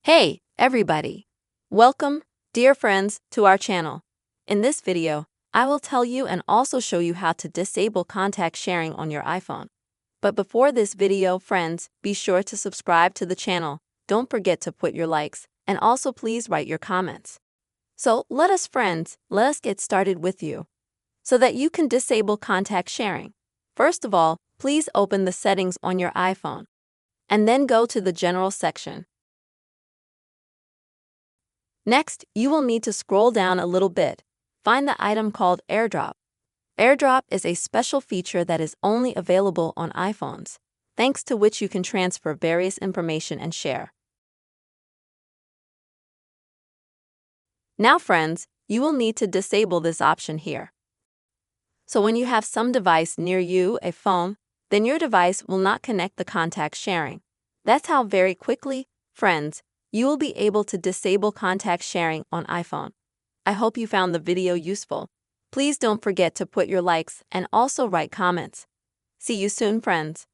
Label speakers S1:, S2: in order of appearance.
S1: Hey, everybody! Welcome, dear friends, to our channel. In this video, I will tell you and also show you how to disable contact sharing on your iPhone. But before this video, friends, be sure to subscribe to the channel. Don't forget to put your likes, and also please write your comments. So let us get started with you. So that you can disable contact sharing. First of all, please open the settings on your iPhone. And then go to the general section. Next, you will need to scroll down a little bit. Find the item called AirDrop. AirDrop is a special feature that is only available on iPhones, thanks to which you can transfer various information and share. Now, friends, you will need to disable this option here. So when you have some device near you, a phone, then your device will not connect the contact sharing. That's how very quickly, friends, you will be able to disable contact sharing on iPhone. I hope you found the video useful. Please don't forget to put your likes and also write comments. See you soon, friends.